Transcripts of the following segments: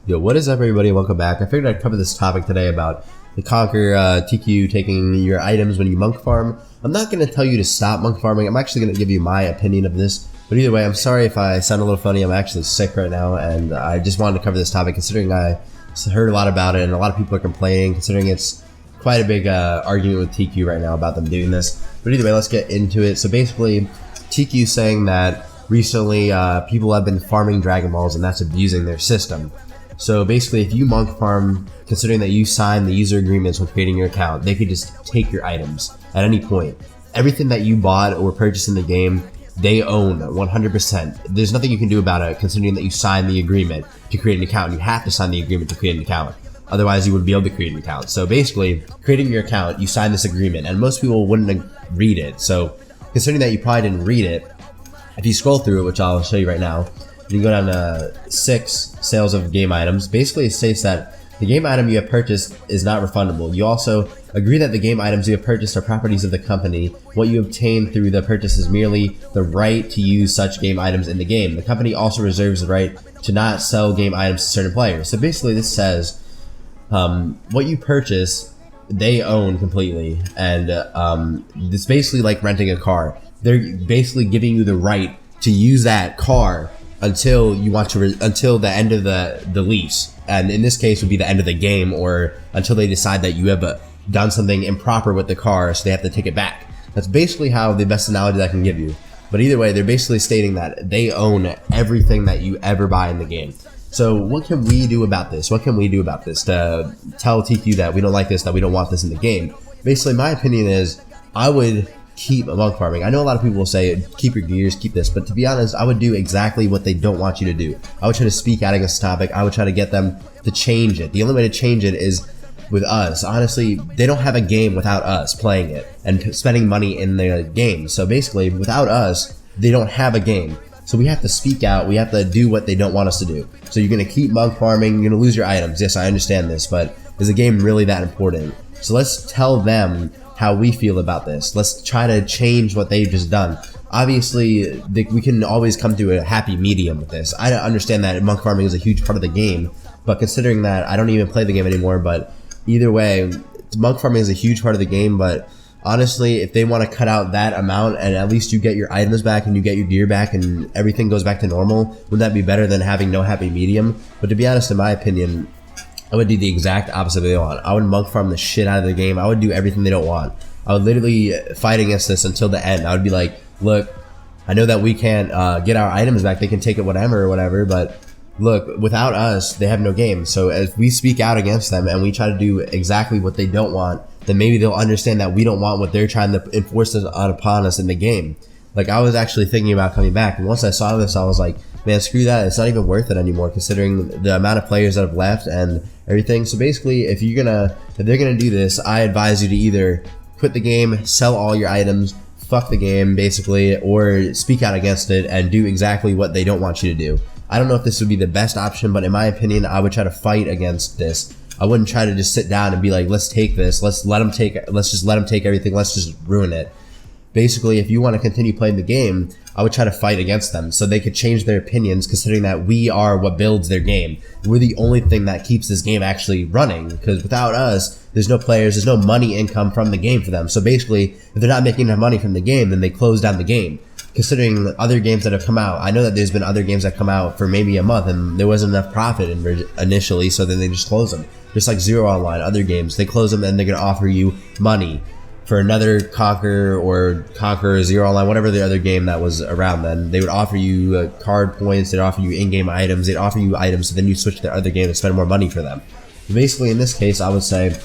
Yo, what is up, everybody? Welcome back. I figured I'd cover this topic today about the Conquer TQ taking your items when you monk farm. I'm not going to tell you to stop monk farming. I'm actually going to give you my opinion of this. But either way, I'm sorry if I sound a little funny. I'm actually sick right now, and I just wanted to cover this topic considering I heard a lot about it, and a lot of people are complaining, considering it's quite a big argument with TQ right now about them doing this. But either way, let's get into it. So basically, TQ saying that recently people have been farming Dragon Balls, and that's abusing their system. So basically, if you monk farm, considering that you sign the user agreements when creating your account, they could just take your items at any point. Everything that you bought or purchased in the game, they own 100%. There's nothing you can do about it, considering that you signed the agreement to create an account. You have to sign the agreement to create an account. Otherwise, you wouldn't be able to create an account. So basically, creating your account, you sign this agreement, and most people wouldn't read it. So considering that you probably didn't read it, if you scroll through it, which I'll show you right now, you go down to 6 sales of game items. Basically, it states that the game item you have purchased is not refundable. You also agree that the game items you have purchased are properties of the company. What you obtain through the purchase is merely the right to use such game items in the game. The company also reserves the right to not sell game items to certain players. So basically, this says what you purchase, they own completely, and it's basically like renting a car. They're basically giving you the right to use that car until you want to until the end of the lease, and in this case would be the end of the game, or until they decide that you have done something improper with the car, so they have to take it back. That's basically how the best analogy that I can give you. But either way, they're basically stating that they own everything that you ever buy in the game. So what can we do about this? What can we do about this to tell TQ that we don't like this, that we don't want this in the game? Basically, my opinion is I would keep monk farming. I know a lot of people will say keep your gears, keep this, but to be honest, I would do exactly what they don't want you to do. I would try to speak out against the topic. I would try to get them to change it. The only way to change it is with us. Honestly, they don't have a game without us playing it and spending money in the game. So basically, without us, they don't have a game. So we have to speak out. We have to do what they don't want us to do. So you're going to keep monk farming. You're going to lose your items. Yes, I understand this, but is the game really that important? So let's tell them how we feel about this. Let's try to change what they've just done. Obviously, we can always come to a happy medium with this. I understand that monk farming is a huge part of the game, but considering that I don't even play the game anymore, but either way, monk farming is a huge part of the game. But honestly, if they want to cut out that amount and at least you get your items back and you get your gear back and everything goes back to normal, wouldn't that be better than having no happy medium? But to be honest, in my opinion, I would do the exact opposite they want. I would monk farm the shit out of the game. I would do everything they don't want. I would literally fight against this until the end. I would be like, look, I know that we can't get our items back. They can take it whatever or whatever, but look, without us, they have no game. So if we speak out against them and we try to do exactly what they don't want, then maybe they'll understand that we don't want what they're trying to enforce upon us in the game. Like, I was actually thinking about coming back, and once I saw this, I was like, man, screw that. It's not even worth it anymore, considering the amount of players that have left and everything. So basically, if they're gonna do this, I advise you to either quit the game, sell all your items, fuck the game, basically, or speak out against it and do exactly what they don't want you to do. I don't know if this would be the best option, but in my opinion, I would try to fight against this. I wouldn't try to just sit down and be like, let's take this, let's just let them take everything, let's just ruin it. Basically, if you want to continue playing the game, I would try to fight against them so they could change their opinions, considering that we are what builds their game. We're the only thing that keeps this game actually running, because without us, there's no players, there's no money income from the game for them. So basically, if they're not making enough money from the game, then they close down the game. Considering other games that have come out, I know that there's been other games that come out for maybe a month and there wasn't enough profit initially, so then they just close them. Just like Zero Online, other games, they close them and they're going to offer you money for another Conquer or Zero Online, whatever the other game that was around then. They would offer you card points, they'd offer you in-game items, they'd offer you items, so then you switch to their other game and spend more money for them. Basically, in this case, I would say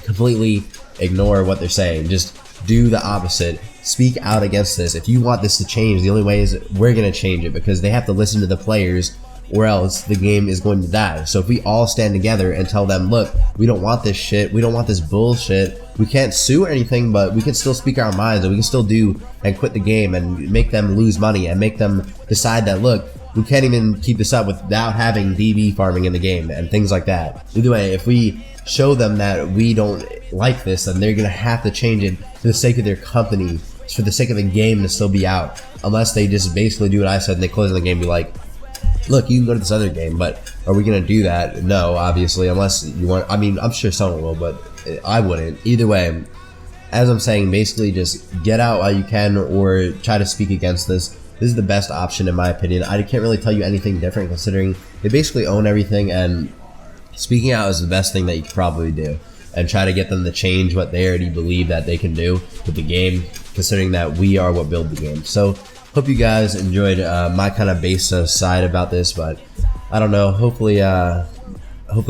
completely ignore what they're saying. Just do the opposite. Speak out against this. If you want this to change, the only way is we're going to change it, because they have to listen to the players or else the game is going to die. So if we all stand together and tell them, look, we don't want this shit, we don't want this bullshit, we can't sue or anything, but we can still speak our minds, and we can still do and quit the game and make them lose money and make them decide that, look, we can't even keep this up without having DB farming in the game and things like that. Either way, if we show them that we don't like this, then they're going to have to change it for the sake of their company, for the sake of the game to still be out, unless they just basically do what I said and they close the game and be like, look, you can go to this other game, but are we going to do that? No, obviously, unless you want. I mean, I'm sure someone will, but I wouldn't. Either way, as I'm saying, basically just get out while you can or try to speak against this. This is the best option in my opinion. I can't really tell you anything different considering they basically own everything, and speaking out is the best thing that you could probably do. And try to get them to change what they already believe that they can do with the game, considering that we are what build the game. So hope you guys enjoyed my kind of base side about this, but I don't know, hopefully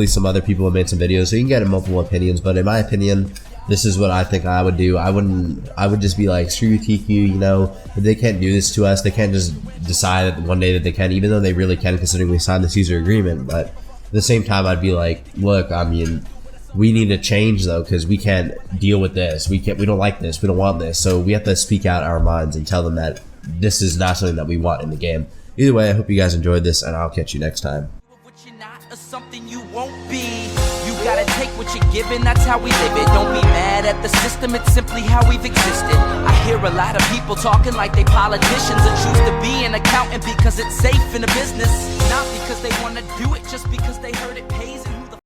some other people have made some videos so you can get multiple opinions, but in my opinion, this is what I think I would do. I would just be like, screw you TQ, you know, if they can't do this to us, they can't just decide that one day that they can, even though they really can considering we signed this user agreement. But at the same time, I'd be like, look, I mean, we need to change though, because we can't deal with this. We don't like this. We don't want this. So we have to speak out our minds and tell them that this is not something that we want in the game. Either way, I hope you guys enjoyed this, and I'll catch you next time. What you're not or something you won't be. You gotta take what you're given, that's how we live it. Don't be mad at the system, it's simply how we've existed. I hear a lot of people talking like they politicians and choose to be an accountant because it's safe in the business. Not because they wanna do it, just because they heard it pays.